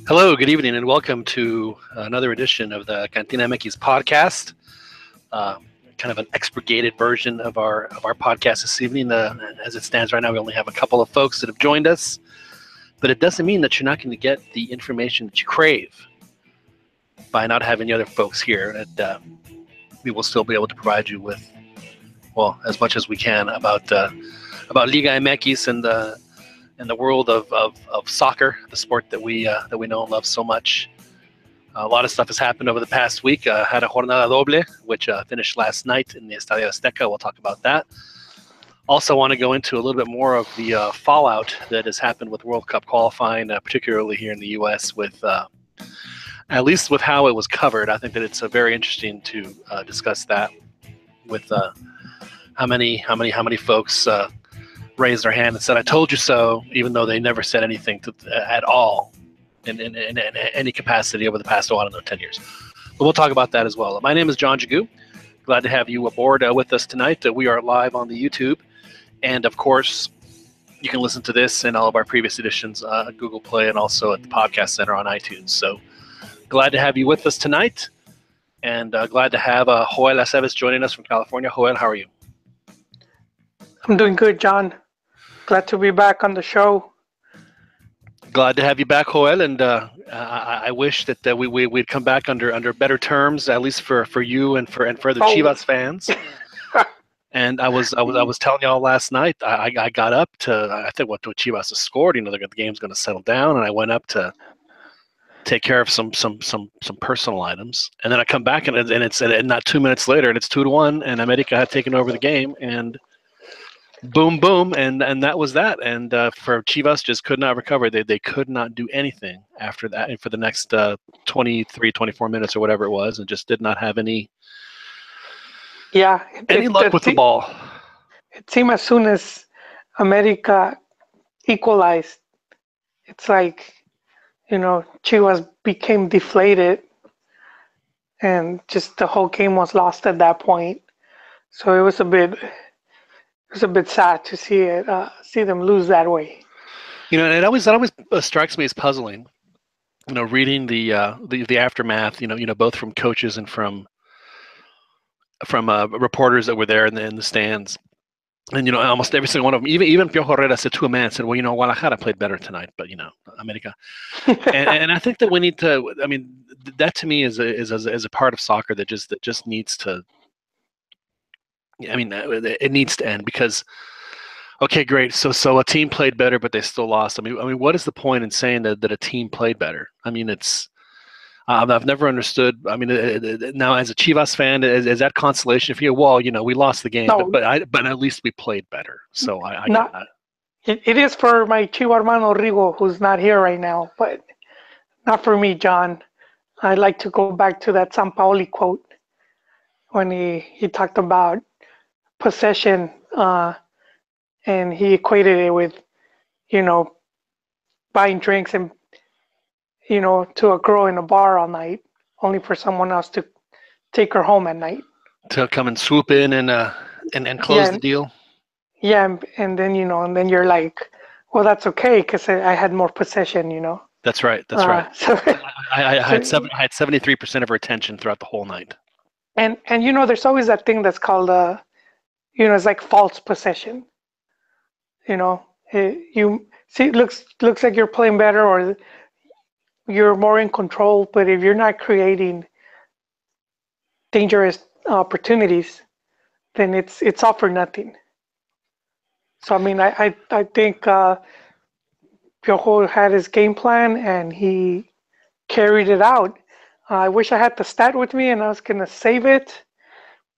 Hello, good evening, and welcome to another edition of the Cantina MX podcast. Uh, kind of an expurgated version of our podcast this evening. As it stands right now, we only have a couple of folks that have joined us, but it doesn't mean that you're not going to get the information that you crave by not having the other folks here. That we will still be able to provide you with, well, as much as we can about Liga MX and the world of soccer, the sport that we know and love so much. A lot of stuff has happened over the past week. Had a jornada doble, which finished last night in the Estadio Azteca. We'll talk about that. Also, want to go into a little bit more of the fallout that has happened with World Cup qualifying, particularly here in the U.S. With at least with how it was covered. I think that it's very interesting to discuss that with how many folks raised their hand and said, "I told you so," even though they never said anything at all in any capacity over the past, 10 years. But we'll talk about that as well. My name is John Jagu. Glad to have you aboard with us tonight. We are live on the YouTube. And, of course, you can listen to this and all of our previous editions at Google Play and also at the Podcast Center on iTunes. So glad to have you with us tonight. And glad to have Joel Aceves joining us from California. Joel, how are you? I'm doing good, John. Glad to be back on the show. Glad to have you back, Joel, and I wish that we'd come back under better terms, at least for you and for the Chivas fans. And I was telling y'all last night. I got up to, I think what Chivas has scored. The game's going to settle down, and I went up to take care of some personal items, and then I come back and it's not 2 minutes later, and it's 2-1, and America had taken over the game, and boom, boom, and that was that. And for Chivas, just could not recover. They could not do anything after that, and for the next 23, 24 minutes or whatever it was, and just did not have any luck with the ball. It seemed as soon as America equalized, it's like, Chivas became deflated, and just the whole game was lost at that point. So it was a bit sad to see them lose that way. And it always strikes me as puzzling. Reading the aftermath. Both from coaches and from reporters that were there in the stands. And almost every single one of them, even Piojo Herrera said to a man, said, "Well, Guadalajara played better tonight, but America." and I think that we need to. I mean, that to me is a part of soccer that just needs to. I mean, it needs to end because, okay, great. So a team played better, but they still lost. I mean, what is the point in saying that a team played better? I mean, it's. I've never understood. I mean, now as a Chivas fan, is that consolation for you? Well, we lost the game, No, but at least we played better. So I get that. It is for my Chivo hermano Rigo, who's not here right now, but not for me, John. I'd like to go back to that Sampaoli quote when he talked about possession, and he equated it with, buying drinks and, to a girl in a bar all night, only for someone else to take her home at night. To come and swoop in and close the deal. Yeah, and then and then you're like, well, that's okay because I had more possession, That's right. That's right. So I had 73% of her attention throughout the whole night. And there's always that thing that's called it's like false possession. You see, it looks like you're playing better or you're more in control, but if you're not creating dangerous opportunities, then it's all for nothing. So I mean, I think Piojo had his game plan and he carried it out. I wish I had the stat with me and I was gonna save it,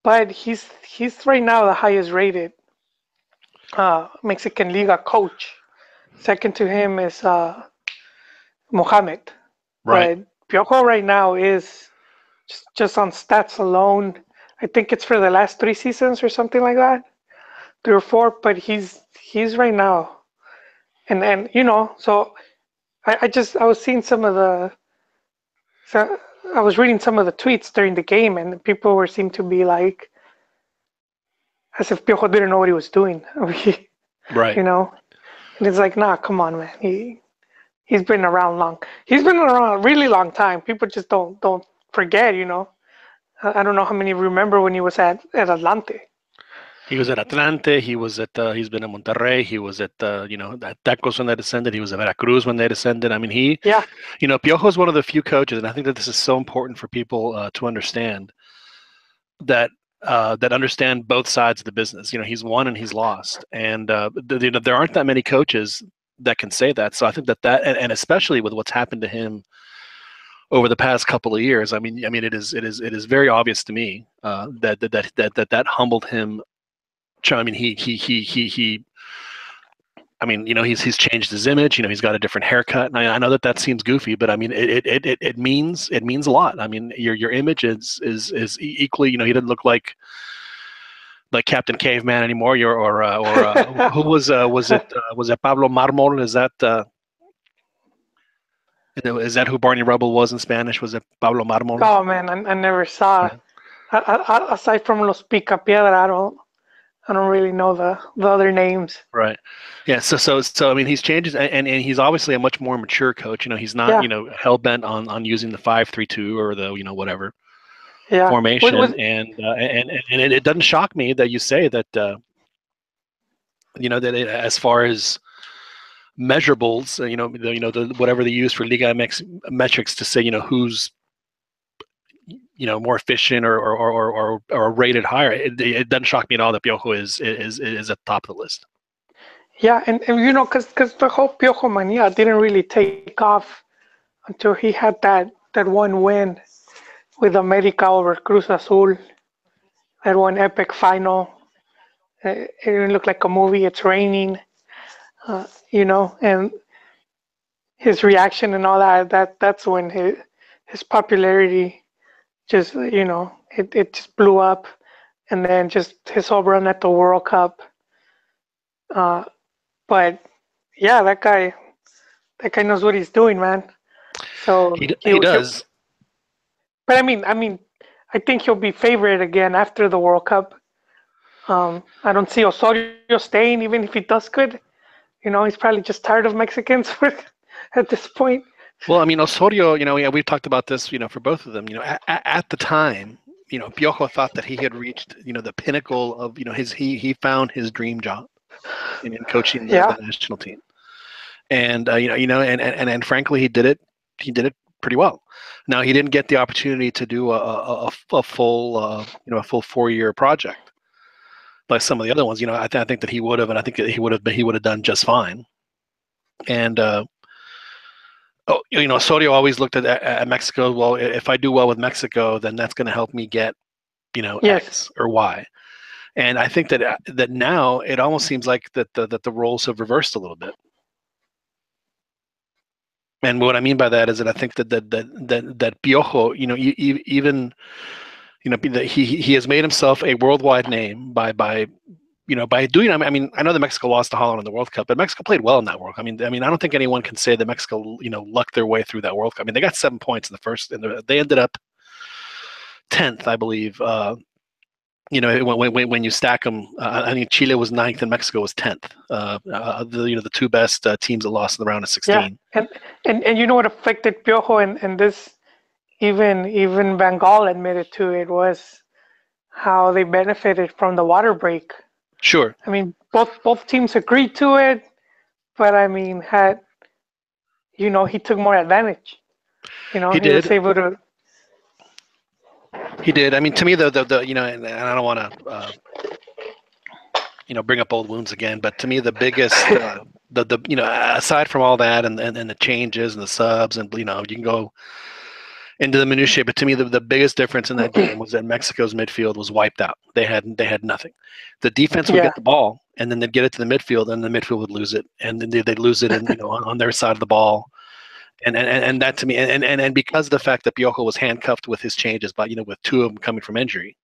but he's right now the highest rated Mexican Liga coach. Second to him is Mohamed. Right. But Piojo right now is just on stats alone. I think it's for the last 3 seasons or something like that, 3 or 4. But he's right now, and So I was seeing some of the. So I was reading some of the tweets during the game, and people seemed to be like, as if Piojo didn't know what he was doing. Right. And it's like, nah, come on, man. he's been around long. He's been around a really long time. People just don't forget, you know. I don't know how many remember when he was at Atlante. He was at Atlante. He was at. He's been in Monterrey. He was at. At Tecos when they descended. He was at Veracruz when they descended. I mean, Yeah, Piojo is one of the few coaches, and I think that this is so important for people to understand that that understand both sides of the business. He's won and he's lost, and there aren't that many coaches that can say that. So I think and especially with what's happened to him over the past couple of years, it is very obvious to me that humbled him. I mean, he he's changed his image. He's got a different haircut. And I know that seems goofy, but I mean, it means a lot. I mean, your image is equally. He didn't look like Captain Caveman anymore. Who was it Pablo Marmol? Is that who Barney Rubble was in Spanish? Was it Pablo Marmol? oh man, I never saw. Yeah. Aside from Los Picapiedra, I don't really know the other names. Right. Yeah. So I mean, he's changed, and he's obviously a much more mature coach. He's not Yeah, hell bent on using the 5-3-2 or the whatever yeah. formation, and it doesn't shock me that you say that as far as measurables, whatever they use for Liga MX metrics to say who's more efficient or rated higher. It doesn't shock me at all that Piojo is at the top of the list. Yeah, and because the whole Piojo mania didn't really take off until he had that one win with America over Cruz Azul, that one epic final. It didn't look like a movie. It's raining, and his reaction and all that. That's when his popularity just it just blew up, and then just his whole run at the World Cup. Uh, but yeah, that guy knows what he's doing, man. So he does. But I think he'll be favored again after the World Cup. I don't see Osorio staying, even if he does good. He's probably just tired of Mexicans at this point. Well, I mean, Osorio, we've talked about this, for both of them. At the time, Piojo thought that he had reached, the pinnacle of, he found his dream job in coaching the national team, and and frankly, he did it pretty well. Now, he didn't get the opportunity to do a full a full 4-year project like some of the other ones. I think that he would have, and I think that he would have done just fine. And Osorio always looked at Mexico. Well, if I do well with Mexico, then that's going to help me get X or Y. And I think that now it almost seems like that the roles have reversed a little bit. And what I mean by that is that I think that Piojo, even he has made himself a worldwide name by doing. I mean, I know that Mexico lost to Holland in the World Cup, but Mexico played well in that World Cup. I mean, I don't think anyone can say that Mexico, lucked their way through that World Cup. I mean, they got 7 points in the first, and they ended up 10th, I believe. When you stack them, I think Chile was 9th and Mexico was 10th. The two best teams that lost in the round of 16. Yeah, and you know what affected Piojo and this, even Van Gaal admitted to it, was how they benefited from the water break. Sure. I mean, both teams agreed to it, but I mean, he took more advantage. He did. Was able to. He did. I mean, to me, and I don't want to, bring up old wounds again, but to me, the biggest, aside from all that and the changes and the subs, and you can go into the minutiae, but to me, the biggest difference in that game was that Mexico's midfield was wiped out. They had nothing. The defense would get the ball, and then they'd get it to the midfield, and the midfield would lose it, and then they'd lose it, on their side of the ball. And that to me, and because of the fact that Piojo was handcuffed with his changes, but with 2 of them coming from injury,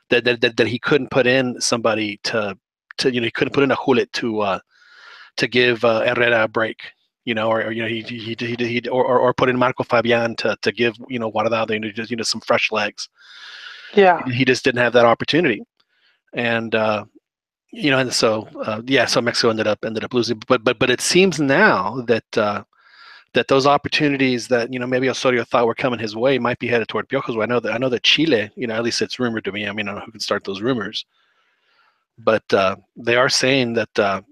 that he couldn't put in somebody to he couldn't put in a Hulit to give Herrera a break, or or put in Marco Fabian to give Guardado just some fresh legs. Yeah, he just didn't have that opportunity, and so Mexico ended up losing. But it seems now that that those opportunities that maybe Osorio thought were coming his way might be headed toward Piojo's way. I know that Chile, at least it's rumored to me. I mean, I don't know who can start those rumors, but they are saying that the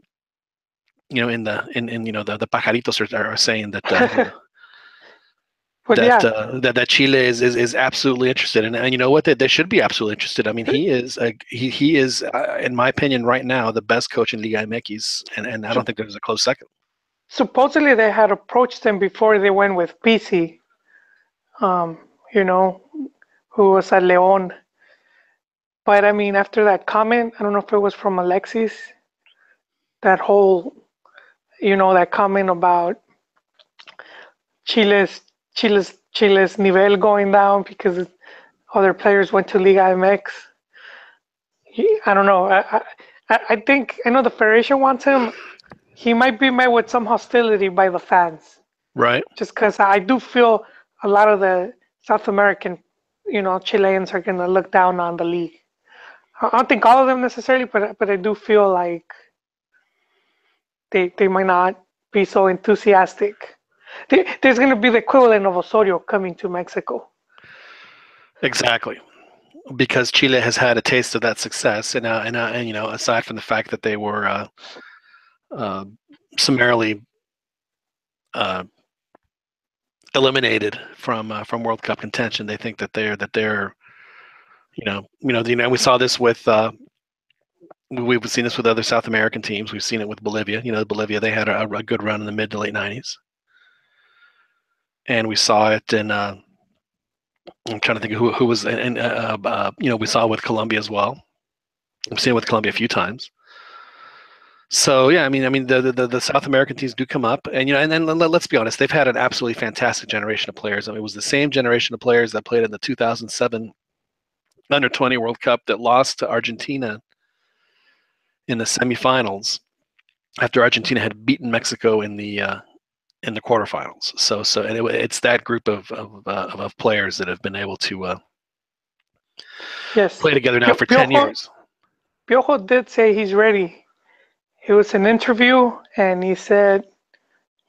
pajaritos are saying that But yeah, that Chile is absolutely interested, and you know what, they should be absolutely interested. I mean, he is in my opinion right now the best coach in Liga MX, and I don't think there's a close second. supposedly they had approached him before they went with PC, um, you know, who was at León. But I mean, after that comment, I don't know if it was from Alexis, that whole, that comment about Chile's Chile's nivel going down because other players went to Liga MX. I don't know. I think I know the Federation wants him. He might be met with some hostility by the fans, Right. just because I do feel a lot of the South American, Chileans are gonna look down on the league. I don't think all of them necessarily, but I do feel like they might not be so enthusiastic. There's gonna be the equivalent of Osorio coming to Mexico. Exactly. Because Chile has had a taste of that success, and aside from the fact that they were summarily eliminated from World Cup contention, they think that they're we saw this with we've seen this with other South American teams. We've seen it with Bolivia. Bolivia, they had a good run in the mid to late '90s, and we saw it in. I'm trying to think of who was, and we saw it with Colombia as well. We've seen it with Colombia a few times. So yeah, I mean, the South American teams do come up, and and then let's be honest, they've had an absolutely fantastic generation of players. I mean, it was the same generation of players that played in the 2007 Under-20 World Cup that lost to Argentina in the semifinals after Argentina had beaten Mexico in the quarterfinals. So it's that group of players that have been able to Yes, play together now for 10 years. Piojo did say he's ready. It was an interview, and he said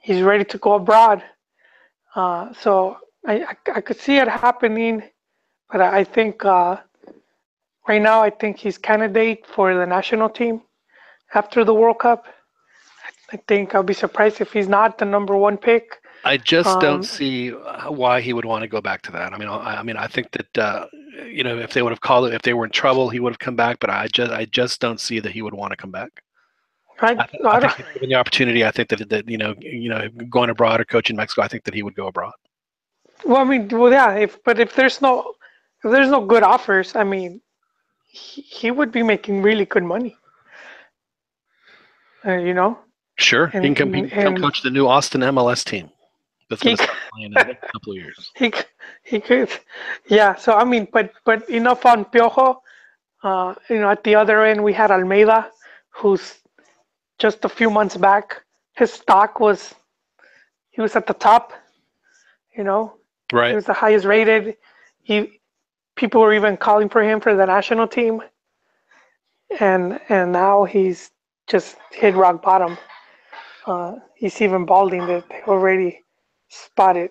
he's ready to go abroad. So I could see it happening, but I think right now I think he's candidate for the national team after the World Cup. I think I'll be surprised if he's not the number one pick. I just don't see why he would want to go back to that. I mean, I think that if they would have called it, if they were in trouble, he would have come back. But I just don't see that he would want to come back. I think given the opportunity, I think that going abroad or coaching Mexico, I think that he would go abroad. Well, I mean, yeah. If there's no good offers, I mean, he would be making really good money. Sure, he can come coach the new Austin MLS team that's going to start playing in a couple of years. He could, yeah. So I mean, but enough on Piojo. At the other end, we had Almeida, who's just a few months back, his stock was at the top. Right. He was the highest rated. People were even calling for him for the national team, and now he's just hit rock bottom. He's even balding. That they already spotted.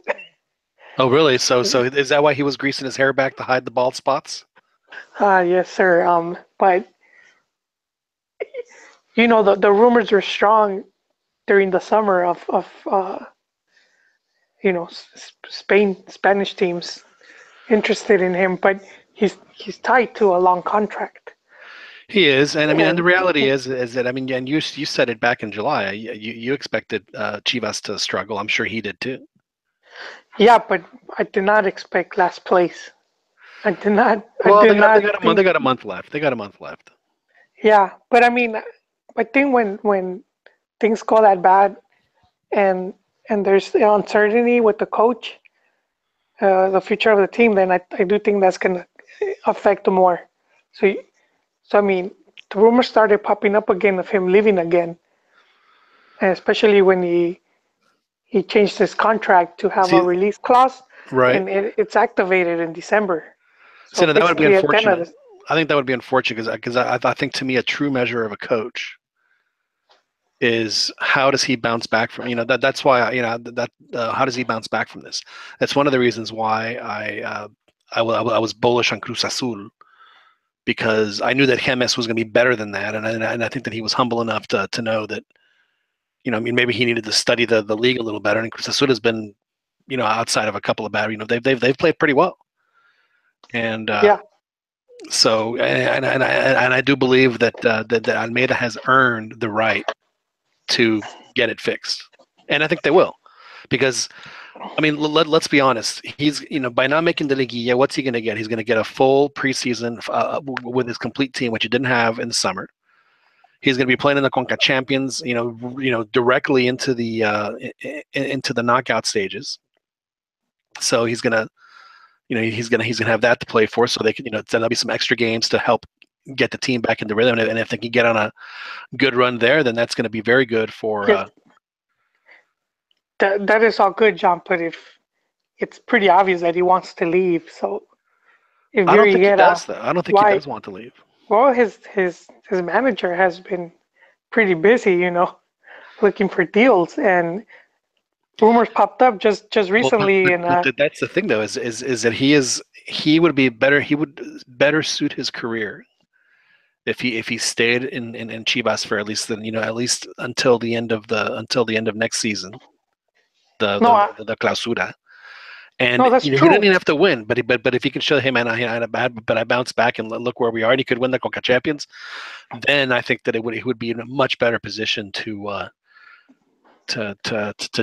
Oh, really? So is that why he was greasing his hair back to hide the bald spots? Yes, sir. But the rumors were strong during the summer of Spanish teams interested in him, but he's tied to a long contract. He is, and I mean, and the reality is that I mean, and you said it back in July. You expected Chivas to struggle. I'm sure he did too. Yeah, but I did not expect last place. I did not. Well, they got a month left. They got a month left. Yeah, but I mean, I think when things go that bad, and there's the uncertainty with the coach, the future of the team, then I do think that's gonna affect them more. So I mean, the rumors started popping up again of him leaving again, and especially when he changed his contract to have a release clause, right? And it's activated in December. So that would be unfortunate. I think that would be unfortunate because I think to me a true measure of a coach is how does he bounce back from that's why how does he bounce back from this? That's one of the reasons why I was bullish on Cruz Azul, because I knew that James was going to be better than that, and I think that he was humble enough to know that maybe he needed to study the league a little better. And Cruz Azul has been outside of a couple of bad they've played pretty well, and Yeah. so and I do believe that Almeida has earned the right to get it fixed, and I think they will, because let's be honest. He's by not making the Liguilla, what's he going to get? He's going to get a full preseason with his complete team, which he didn't have in the summer. He's going to be playing in the Conca Champions, directly into the knockout stages. So he's going to he's gonna have that to play for, so they can there'll be some extra games to help get the team back into rhythm, and if they can get on a good run there, then that's going to be very good for. Yes, that is all good, John. But if it's pretty obvious that he wants to leave, so if I you're don't think he Higuera, does, though. I don't think he why? does want to leave. Well, his manager has been pretty busy, looking for deals, and rumors popped up just Well, recently, and that's the thing, though, is that he would be better. He would better suit his career if he stayed in Chivas for at least until the end of next season, the no, the clausura. And no, that's he didn't true. even have to win, but if he can show, hey man, I had a bad, but I bounced back and look where we are, and he could win the Conca Champions, then I think that he would be in a much better position to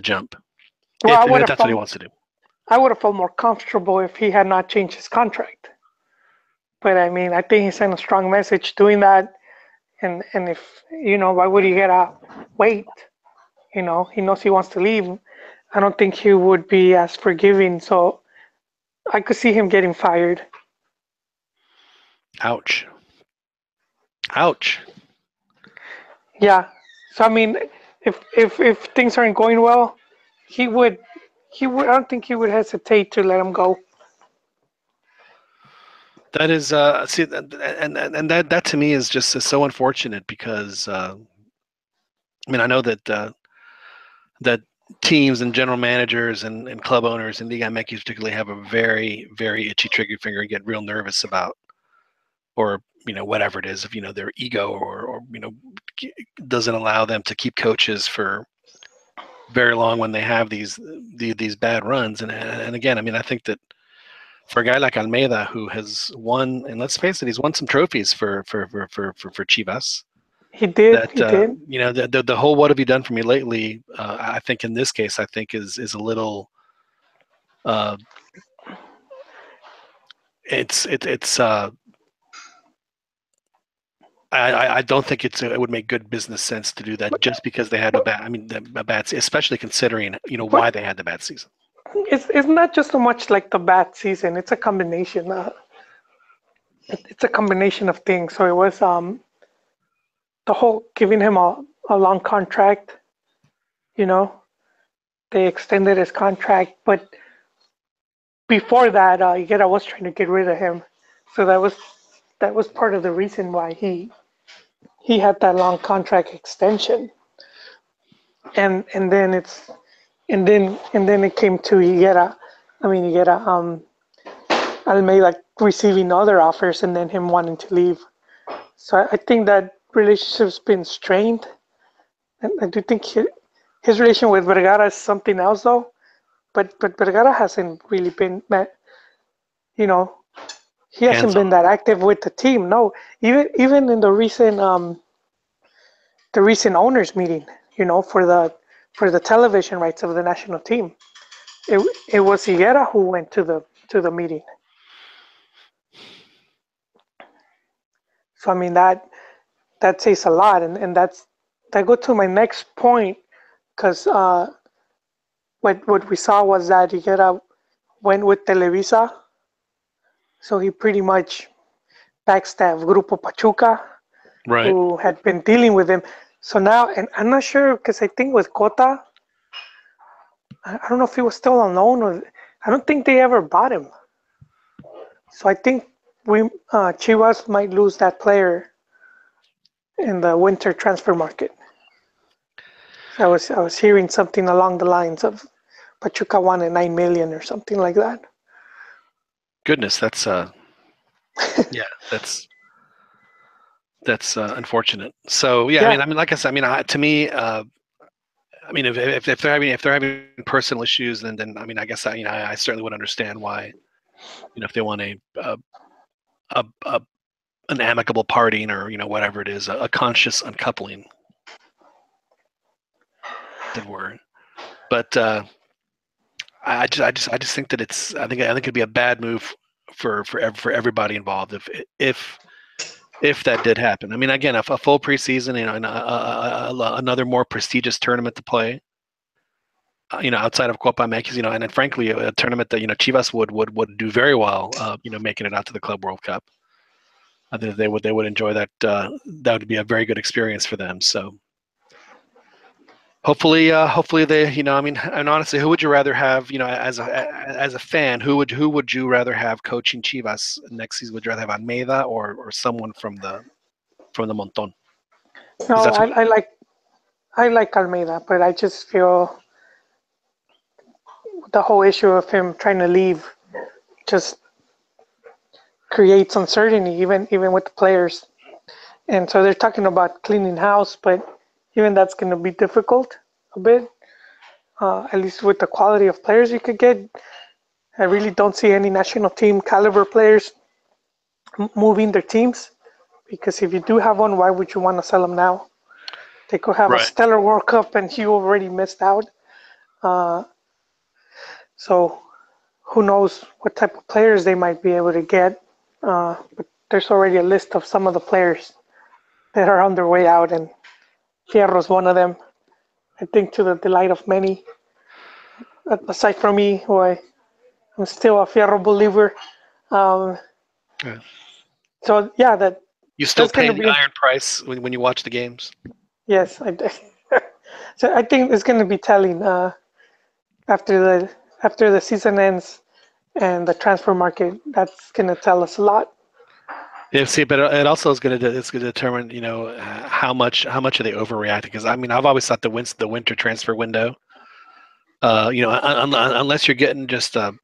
jump Well, if that's what he wants to do. I would have felt more comfortable if he had not changed his contract. But I mean, I think he sent a strong message doing that, and if why would he get a wait? He knows he wants to leave. I don't think he would be as forgiving. So I could see him getting fired. Ouch. Ouch. Yeah. So I mean, if things aren't going well, he would I don't think he would hesitate to let him go. That is see, and that to me is just so unfortunate, because I know that teams and general managers and club owners and Liga MX particularly have a very, very itchy trigger finger and get real nervous about, or whatever it is, if their ego or doesn't allow them to keep coaches for very long when they have these bad runs. And again, I think that for a guy like Almeida, who has won, and let's face it, he's won some trophies for Chivas. He did. That He did. the whole "what have you done for me lately?" I think in this case, I think is a little. It's I don't think it would make good business sense to do that just because they had a bad. A bad, especially considering why But they had the bad season. it's not just so much like the bad season. It's a combination. It's a combination of things. So it was the whole giving him a long contract. You know, they extended his contract, but before that, Higuera was trying to get rid of him. So that was part of the reason why he had that long contract extension. And then it came to Higuera. I mean Higuera Almeida receiving other offers and then him wanting to leave. So I think that relationship's been strained. And I do think his relation with Vergara is something else though. But Vergara hasn't really been met. You know, he hasn't Hands been on. that active with the team. No, even in the recent owners meeting, for the television rights of the national team, it was Higuera who went to the meeting. So I mean that says a lot, and that go to my next point because what we saw was that Higuera went with Televisa, so he pretty much backstabbed Grupo Pachuca, Right. who had been dealing with him. So now, and I'm not sure because I think with Cota, I don't know if he was still on loan or I don't think they ever bought him. So I think we Chivas might lose that player in the winter transfer market. I was hearing something along the lines of Pachuca wanted 9 million or something like that. Goodness, that's yeah, that's unfortunate. So yeah, Yeah, like I said, to me, if they're having personal issues, then I guess I certainly would understand why, if they want a an amicable parting, or whatever it is, a conscious uncoupling, as it were. But I just think that I think it'd be a bad move for everybody involved if that did happen. Again, a full preseason, and another more prestigious tournament to play, outside of Copa MX, and then frankly a tournament that Chivas would do very well, making it out to the Club World Cup. I think they would enjoy that. That would be a very good experience for them. So hopefully they, and honestly, who would you rather have, as a fan, who would you rather have coaching Chivas next season? Would you rather have Almeida or someone from the Monton? Because no, that's who. I like Almeida, but I just feel the whole issue of him trying to leave just creates uncertainty, even with the players. And so they're talking about cleaning house, but even that's going to be difficult a bit. At least with the quality of players you could get, I really don't see any national team caliber players moving their teams. Because if you do have one, why would you want to sell them now? They could have a Right. stellar World Cup and you already missed out. Uh, so who knows what type of players they might be able to get. But there's already a list of some of the players that are on their way out, and Fierro's one of them. I think to the delight of many, aside from me, I'm still a Fierro believer. Um, Yeah. so yeah, You still that's going pay to the be iron price when you watch the games. yes. So I think it's going to be telling after the season ends and the transfer market. That's going to tell us a lot. Yeah, see, but it also is going to determine, how much are they overreacting? Because I've always thought the winter transfer window, unless you're getting just a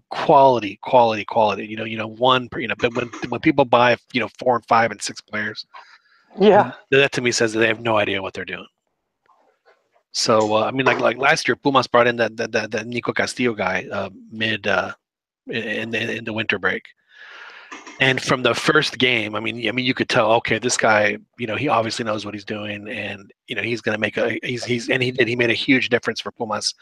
quality, one, but when people buy, 4 and 5 and 6 players, Yeah, that to me says that they have no idea what they're doing. So like last year, Pumas brought in that Nico Castillo guy, mid in the winter break. And from the first game, you could tell, okay, this guy, he obviously knows what he's doing, and he's going to make he made a huge difference for Pumas.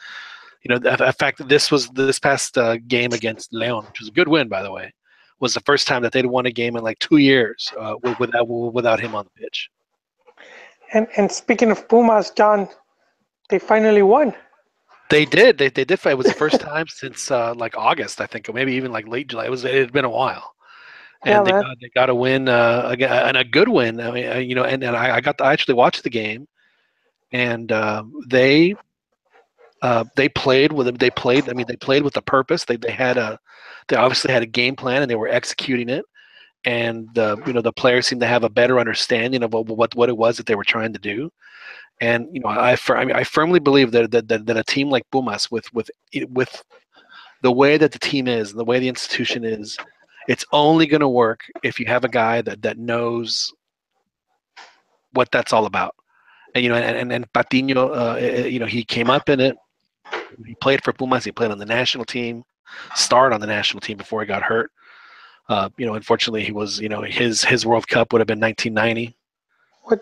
The fact that this past game against Leon, which was a good win, by the way, was the first time that they'd won a game in like 2 years without him on the pitch. and speaking of Pumas, John, they finally won. They did. They did fight. It was the first time since like August, I think, or maybe even like late July. It had been a while, Yeah, and they man. got a win, and a good win. And I actually watched the game, and they played with them. They played. They played with a purpose. They obviously had a game plan, and they were executing it. And the players seemed to have a better understanding of what it was that they were trying to do. And I firmly believe that a team like Pumas, with the way that the team is, the way the institution is, it's only going to work if you have a guy that knows what that's all about. And and Patiño, he came up in it. He played for Pumas. He played on the national team, starred on the national team before he got hurt. Unfortunately, he was, his World Cup would have been 1990. What,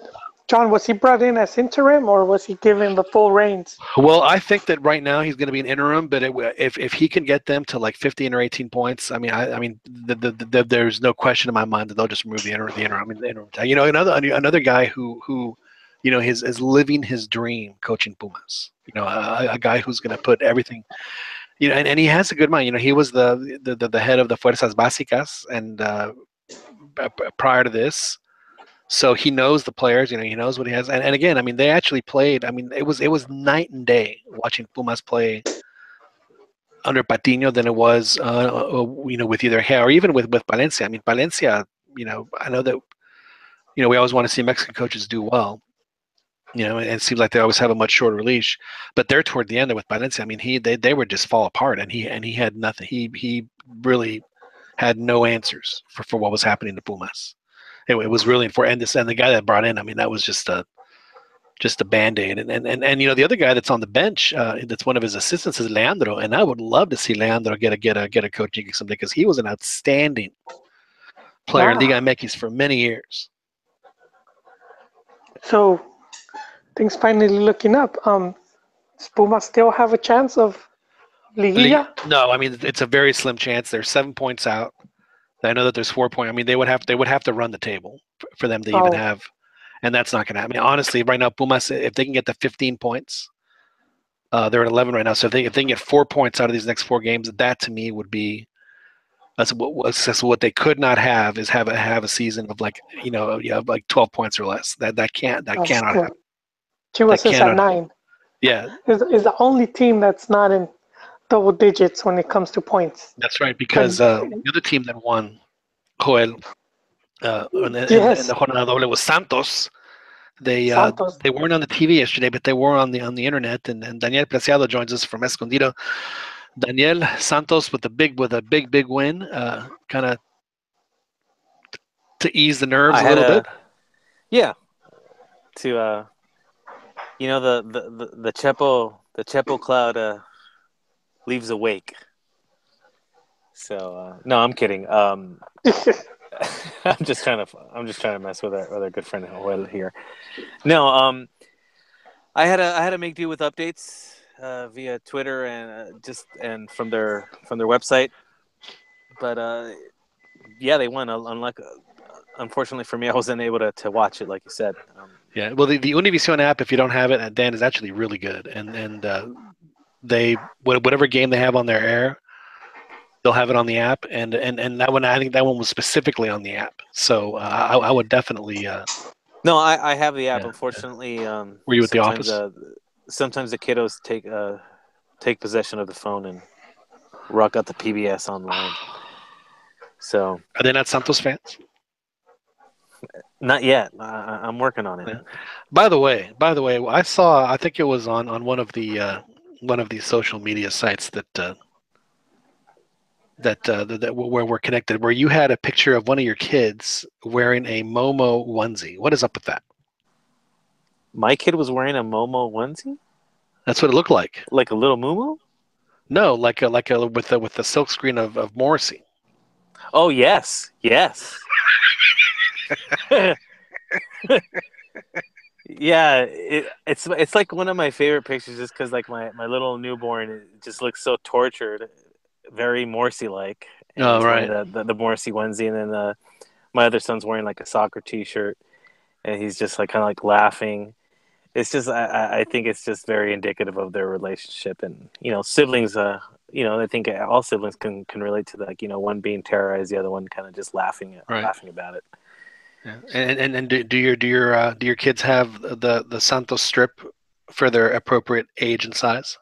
John, was he brought in as interim or was he given the full reins? Well, I think that right now he's going to be an interim, but if he can get them to like 15 or 18 points, there's no question in my mind that they'll just remove the interim. Another guy who is living his dream coaching Pumas. A guy who's going to put everything. And he has a good mind. He was the head of the Fuerzas Básicas, and prior to this. So he knows the players, he knows what he has. And again, they actually played. It was night and day watching Pumas play under Patiño than it was, with either Gea or even with Valencia. Valencia, I know that, we always want to see Mexican coaches do well. And it seems like they always have a much shorter leash. But they're toward the end with Valencia. I mean, they would just fall apart, and he had nothing. He really had no answers for what was happening to Pumas. It was really important. And the guy that brought in, I mean, that was just a band-aid. And the other guy that's on the bench, that's one of his assistants, is Leandro. And I would love to see Leandro get a coaching gig someday, because he was an outstanding player in Liga MX for many years. So things finally looking up. Does Pumas still have a chance of Liguilla? No, I mean, it's a very slim chance. They're 7 points out. I know that there's 4 points. I mean, they would have to run the table for them to even have, and that's not going to happen. I mean, honestly, right now, Pumas, if they can get to 15 points, they're at 11 right now. So if they can get 4 points out of these next 4 games, that to me would be what they could not have is have a season of like 12 points or less. That cannot happen. Chivas is at 9. Yeah, is the only team that's not in double digits when it comes to points. That's right, because the other team that won, Joel, in the Jornada Doble was Santos. They weren't on the TV yesterday, but they were on the internet. And Daniel Preciado joins us from Escondido. Daniel, Santos with a big win, kind of to ease the nerves a little bit. Yeah, to the Chepo cloud leaves a wake. So no, I'm kidding. I'm just trying to mess with our good friend Joel here. No, I had to make do with updates via Twitter and from their website. But yeah, they won. Unfortunately for me, I wasn't able to watch it, like you said. Yeah, well, the Univision app, if you don't have it, Dan, is actually really good, and they whatever game they have on their air, they'll have it on the app, and that one, I think that one was specifically on the app. So I would definitely. No, I have the app. Yeah, unfortunately, were you at the office? Sometimes the kiddos take possession of the phone and rock out the PBS online. So are they not Santos fans? Not yet. I'm working on it. Yeah. By the way, I think it was on one of these social media sites that where we're connected, where you had a picture of one of your kids wearing a Momo onesie. What is up with that? My kid was wearing a Momo onesie? That's what it looked like. Like a little Mumu? No, like a with the silk screen of Morrissey. Oh yes. Yeah, it's like one of my favorite pictures, just because like my little newborn, it just looks so tortured, very Morrissey like. Oh right. The Morrissey onesie, and then my other son's wearing like a soccer T-shirt, and he's just like kind of like laughing. It's just I think it's just very indicative of their relationship, and siblings. I think all siblings can relate to that. Like, one being terrorized, the other one kind of just laughing about it. Yeah. And do your kids have the Santos strip for their appropriate age and size?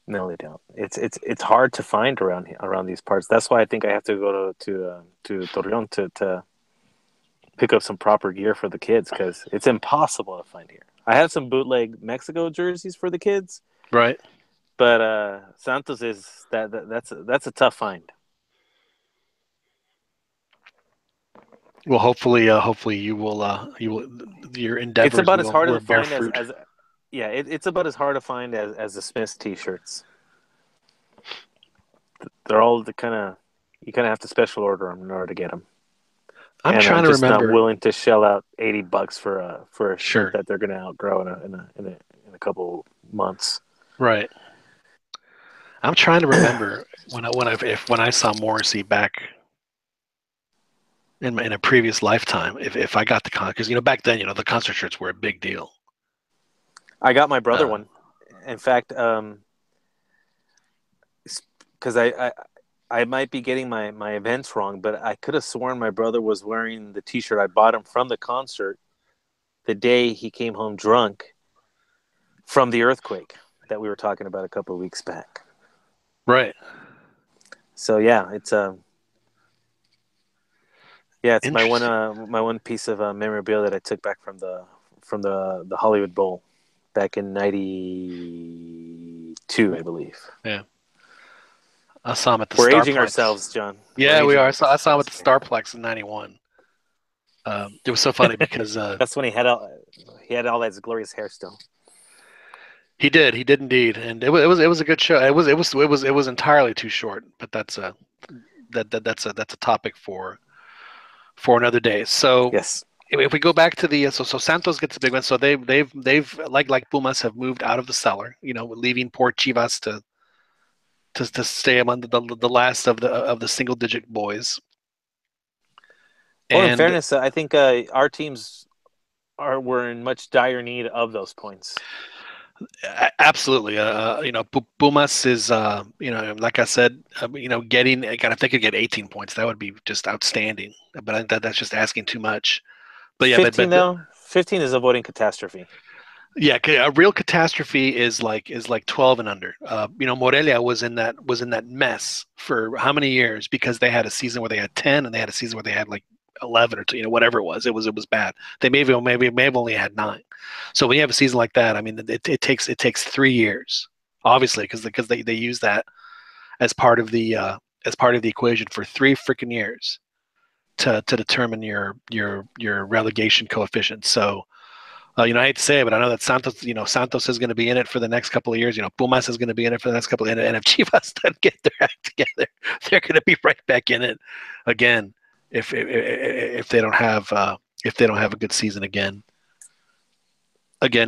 No, they don't. It's hard to find around these parts. That's why I think I have to go to Torreon to pick up some proper gear for the kids, because it's impossible to find here. I have some bootleg Mexico jerseys for the kids, right? But Santos is that's a tough find. Well, hopefully you will your endeavors. It's about as hard to find as it's about as hard to find as the Smiths T-shirts. They're all you kind of have to special order them in order to get them. I'm trying to remember. Not willing to shell out $80 for a shirt that they're going to outgrow in a couple months. Right. I'm trying to remember when I saw Morrissey back in a previous lifetime, if I got the because back then the concert shirts were a big deal. I got my brother one. In fact, because I might be getting my events wrong, but I could have sworn my brother was wearing the T-shirt I bought him from the concert the day he came home drunk from the earthquake that we were talking about a couple of weeks back. Right. So yeah, it's my one piece of memorabilia that I took back from the the Hollywood Bowl back in '92, I believe. Yeah. I saw him at the We're Starplex. aging ourselves, John. Yeah, we are. I saw him at the Starplex in '91. It was so funny because that's when he had all that glorious hair still. He did indeed, and it was a good show. It was entirely too short, but that's a topic for another day. So yes, if we go back to the so Santos gets a big one. So they've like Pumas have moved out of the cellar, leaving poor Chivas to stay among the last of the single digit boys. Well, in fairness, I think our teams were in much dire need of those points. Absolutely. Pumas is, like I said, getting, I think I could get 18 points. That would be just outstanding. But I think that's just asking too much. But yeah, 15 though, 15 is avoiding catastrophe. Yeah, a real catastrophe is like 12 and under. Morelia was in that mess for how many years because they had a season where they had 10 and they had a season where they had like 11 or whatever it was. It was bad. They may have only had 9. So when you have a season like that, I mean, it takes 3 years, obviously, because they use that as part of the equation for 3 freaking years to determine your relegation coefficient. So. I hate to say it, but I know that Santos is going to be in it for the next couple of years. Pumas is going to be in it for the next couple of years. And if Chivas doesn't get their act together, they're going to be right back in it again if they don't have a good season again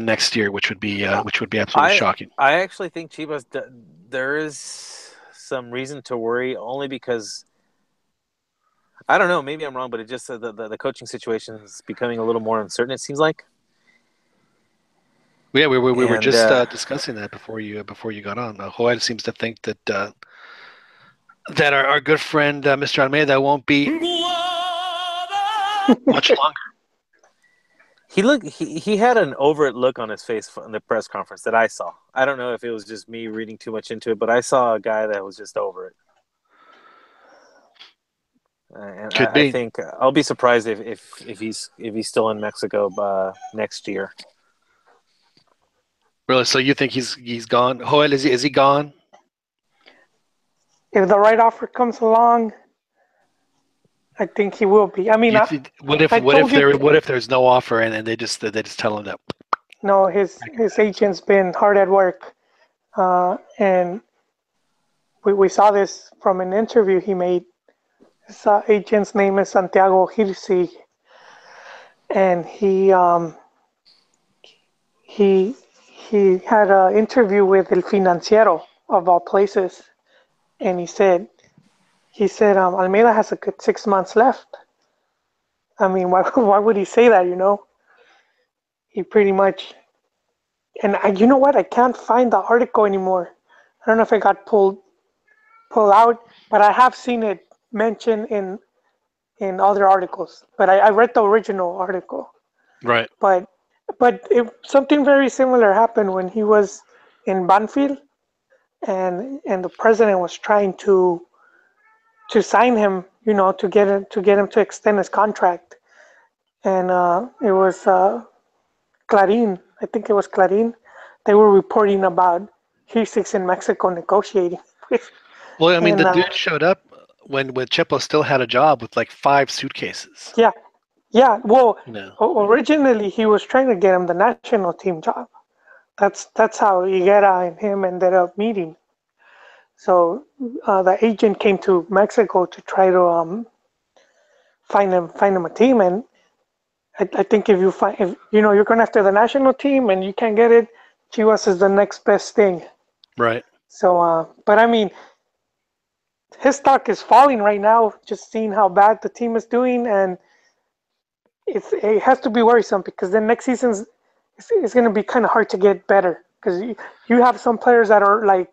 next year, which would be absolutely shocking. I actually think Chivas there is some reason to worry only because I don't know, maybe I'm wrong, but it just the coaching situation is becoming a little more uncertain. It seems like. Yeah, we were just discussing that before you got on. Joel seems to think that our good friend Mr. Almeida won't be much longer. He had an overt look on his face in the press conference that I saw. I don't know if it was just me reading too much into it, but I saw a guy that was just over it. And I think I'll be surprised if he's still in Mexico next year. Really? So you think he's gone? Joel, is he gone? If the right offer comes along, I think he will be. I mean, what if there's no offer and they just tell him that? No, his agent's been hard at work, and we saw this from an interview he made. His agent's name is Santiago Hirsi, and he had an interview with El Financiero of all places, and he said Almeida has a good 6 months left. I mean, why would he say that? He pretty much. And you know what? I can't find the article anymore. I don't know if it got pulled out, but I have seen it mentioned in other articles. But I read the original article. Right. But something very similar happened when he was in Banfield, and the president was trying to sign him, to get him to extend his contract, and it was Clarín. I think it was Clarín. They were reporting about Hirsch's in Mexico negotiating. Well, I mean, the dude showed up when Chepo still had a job with like 5 suitcases. Yeah. Well, originally he was trying to get him the national team job. That's how Higuera and him ended up meeting. So the agent came to Mexico to try to find him a team, and I think if you're going after the national team and you can't get it, Chivas is the next best thing. Right. So, but I mean, his stock is falling right now, just seeing how bad the team is doing, and it has to be worrisome because the next season is going to be kind of hard to get better because you have some players that are like.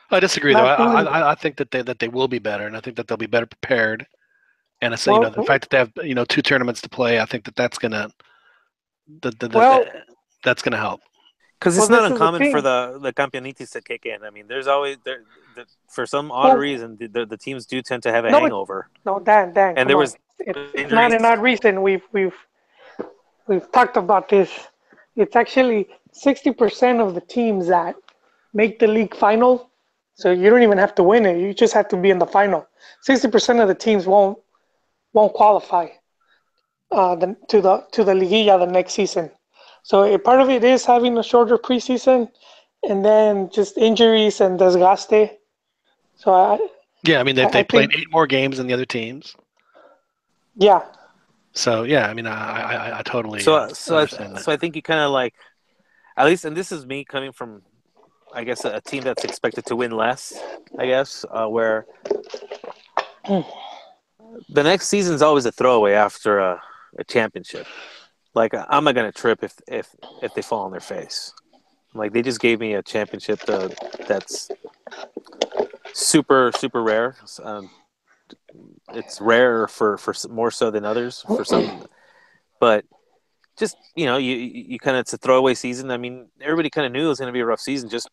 I disagree, though. I think that they will be better, and I think that they'll be better prepared. And so, the fact that they have 2 tournaments to play, I think that's gonna help. Because it's not uncommon for the campeonitis to kick in. I mean, there's always for some odd reason the teams do tend to have a hangover. No, Dan, and there was it's not an odd reason. We've we've talked about this. It's actually 60% of the teams that make the league final. So you don't even have to win it. You just have to be in the final. 60% of the teams won't qualify to the Liguilla the next season. So part of it is having a shorter preseason, and then just injuries and desgaste. So Yeah, I mean they I played think 8 more games than the other teams. yeah. So yeah, I mean I totally So understand that. I think you kind of like, at least, and this is me coming from, I guess, a team that's expected to win less. I guess where the next season's always a throwaway after a championship. Like I'm not gonna trip if they fall on their face. Like they just gave me a championship that's super rare. It's rare for more so than others for some, but just you kind of, it's a throwaway season. I mean, everybody kind of knew it was going to be a rough season just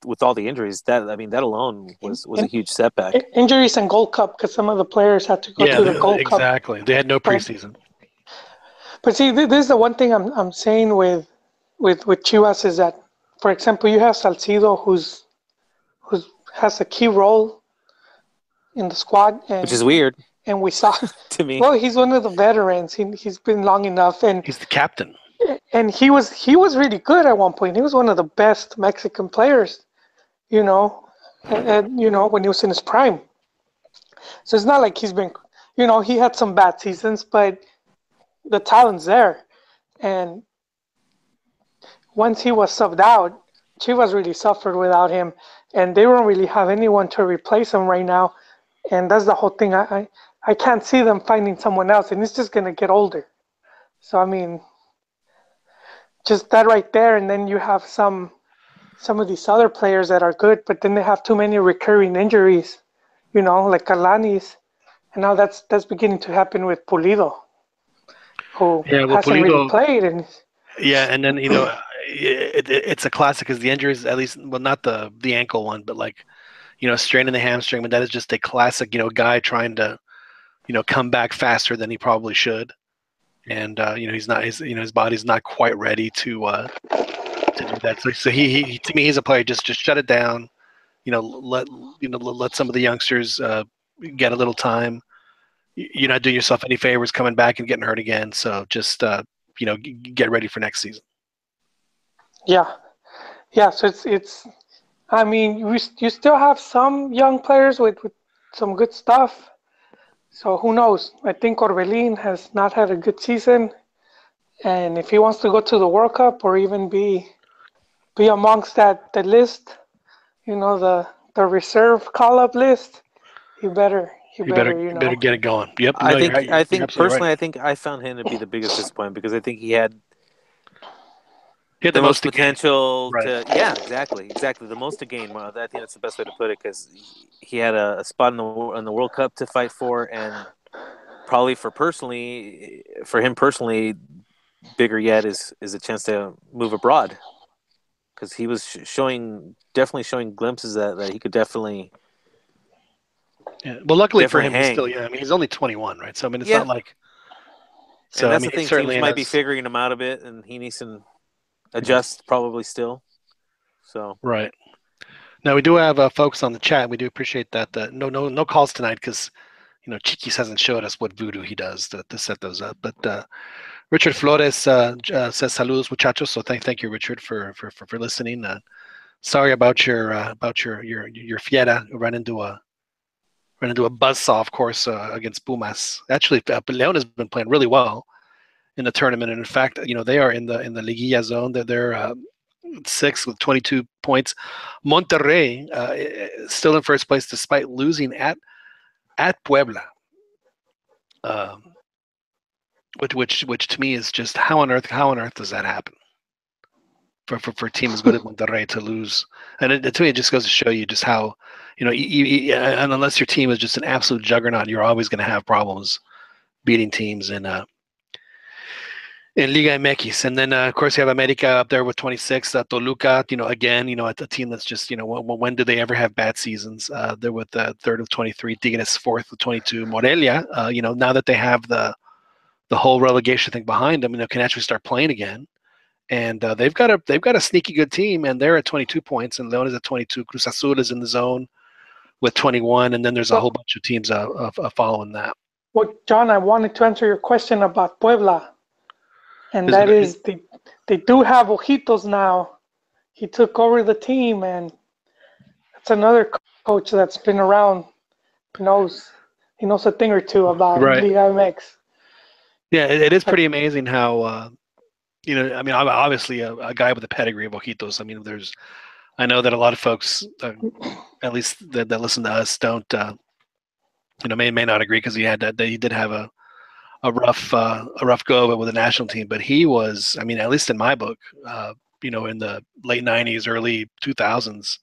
with all the injuries. That alone was a huge setback. Injuries and Gold Cup, because some of the players had to go Yeah, to the Gold Cup. exactly. They had no preseason. But see, this is the one thing I'm saying with Chivas is that, for example, you have Salcido who's has a key role in the squad, Which is weird and we saw to me. well, he's one of the veterans. He's been long enough, and He's the captain. he was really good at one point. He was one of the best Mexican players, and when he was in his prime. So it's not like he's been, he had some bad seasons, but the talent's there. And once he was subbed out, Chivas really suffered without him, and they don't really have anyone to replace him right now. And that's the whole thing. I can't see them finding someone else, and it's just gonna get older. So I mean, just that right there, and then you have some of these other players that are good, but then they have too many recurring injuries, like Alanis, and now that's beginning to happen with Pulido, who hasn't really played, and yeah, and then it's a classic because the injuries, at least, well, not the ankle one, but like straining the hamstring, but that is just a classic, guy trying to come back faster than he probably should, and he's not, his body's not quite ready to do that. So he to me, he's a player, just shut it down, let some of the youngsters get a little time. You're not doing yourself any favors coming back and getting hurt again. So just get ready for next season. Yeah. So it's. I mean, you still have some young players with some good stuff. So who knows? I think Orbelin has not had a good season, and if he wants to go to the World Cup or even be amongst that the reserve call-up list, he better get it going. Yep. No, I think personally, right. I think I found him to be the biggest disappointment because I think he had the most potential right. to, yeah, exactly, the most to gain. I think that's the best way to put it, because he had a spot in the World Cup to fight for, and probably for him personally, bigger yet is a chance to move abroad, because he was definitely showing glimpses that he could definitely. Yeah. Well, luckily for him, hang. he's still. Yeah, I mean, he's only 21, right? So I mean, it's not like. So and that's the thing. Teams might be figuring him out a bit, and he needs to adjust probably still. So right. Now we do have folks on the chat. We do appreciate that. No calls tonight because Chiquis hasn't showed us what voodoo he does to set those up. But Richard Flores says saludos muchachos. So thank you, Richard, for listening. Sorry about your fiera who ran into a buzzsaw, of course, against Pumas. Actually, León has been playing really well in the tournament, and in fact, they are in the Liguilla zone. They're 6th with 22 points. Monterrey still in first place despite losing at Puebla, which to me is just how on earth does that happen for a team as good as Monterrey to lose? And to me, it just goes to show you just how and unless your team is just an absolute juggernaut, you're always going to have problems beating teams in Liga MX. And then, of course, you have America up there with 26. Toluca, again, a team that's just, when do they ever have bad seasons? They're with the 3rd with 23. Tigres 4th with 22. Morelia, now that they have the whole relegation thing behind them, can actually start playing again. And they've got a sneaky good team, and they're at 22 points, and León is at 22. Cruz Azul is in the zone with 21, and then there's a whole bunch of teams following that. Well, John, I wanted to answer your question about Puebla, and that is they do have Ojitos now. He took over the team, and that's another coach that's been around. He knows a thing or two about Liga MX. Yeah, it is pretty amazing how obviously a guy with a pedigree of Ojitos. I know that a lot of folks, at least that listen to us, don't may not agree, because he did have a rough go of it with the national team, but he was, at least in my book, in the late 90s, early 2000s,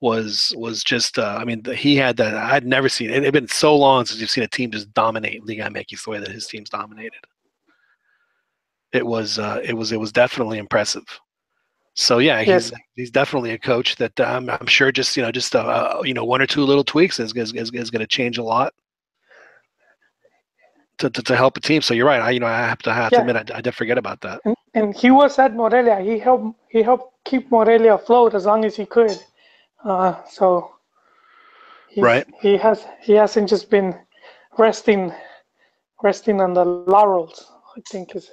was just he had that. I'd never seen it. It had been so long since you've seen a team just dominate Liga MX the way that his teams dominated. It was definitely impressive. So yeah, he's definitely a coach that I'm sure just one or two little tweaks is going to change a lot to help a team. So you're right. I have to admit I did forget about that. And he was at Morelia. He helped keep Morelia afloat as long as he could. So he hasn't just been resting on the laurels, I think is.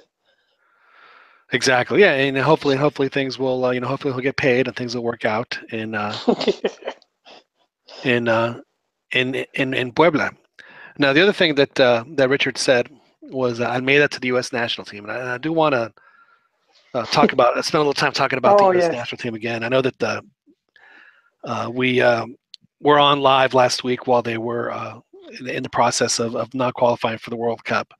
Exactly. Yeah, and hopefully things will hopefully he'll get paid and things will work out in Puebla. Now the other thing that Richard said was Almeida to the U.S. national team, and I do want to spend a little time talking about the U.S. national team again. I know that we were on live last week while they were in the process of not qualifying for the World Cup.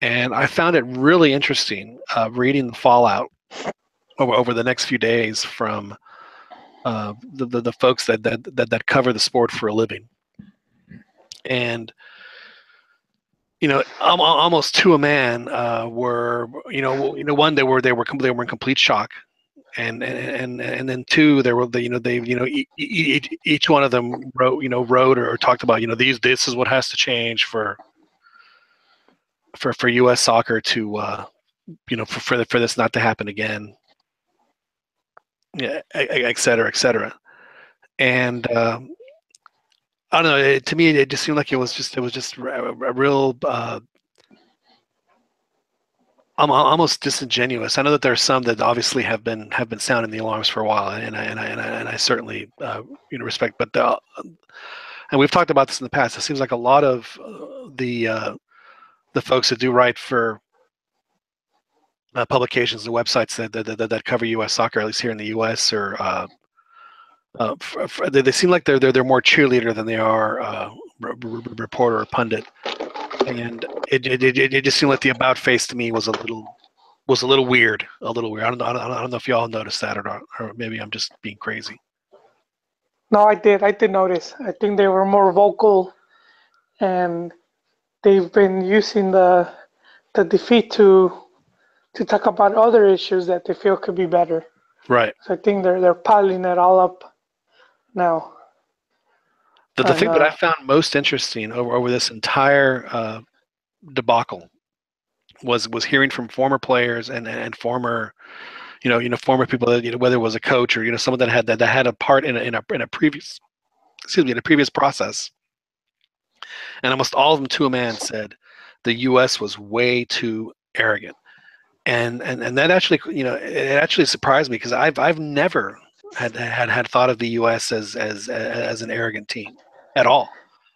And I found it really interesting reading the fallout over the next few days from the folks that cover the sport for a living. And almost to a man were one, they were in complete shock, and then two, there were each one of them wrote or talked about this is what has to change for U.S. soccer to for this not to happen again, et cetera, et cetera. And I don't know. To me, it just seemed like it was just a real almost disingenuous. I know that there are some that obviously have been sounding the alarms for a while, and I certainly respect. But and we've talked about this in the past. It seems like a lot of the folks that do write for publications and websites that cover U.S. soccer, at least here in the U.S., or they seem like they're more cheerleader than they are reporter or pundit, and it just seemed like the about face to me was a little weird, I don't know if y'all noticed that or not, or maybe I'm just being crazy. No, I did notice. I think they were more vocal, and they've been using the defeat to talk about other issues that they feel could be better. Right. So I think they're piling it all up now. The thing that I found most interesting over this entire debacle was hearing from former players and former former people that whether it was a coach or someone that had a part in a previous process, and almost all of them to a man said the U.S. was way too arrogant, and that actually it actually surprised me, because I've never had thought of the U.S. as an arrogant team at all.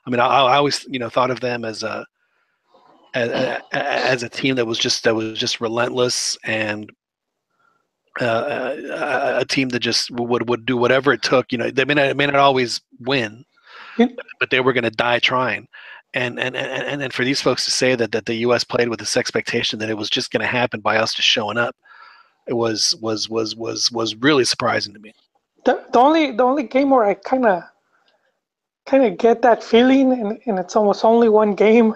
I mean, I always thought of them as a team that was just relentless, and a team that just would do whatever it took. They may not always win, but they were going to die trying. And for these folks to say that the U.S. played with this expectation that it was just going to happen by us just showing up, it was really surprising to me. The only game where I kind of get that feeling, and it's almost only one game,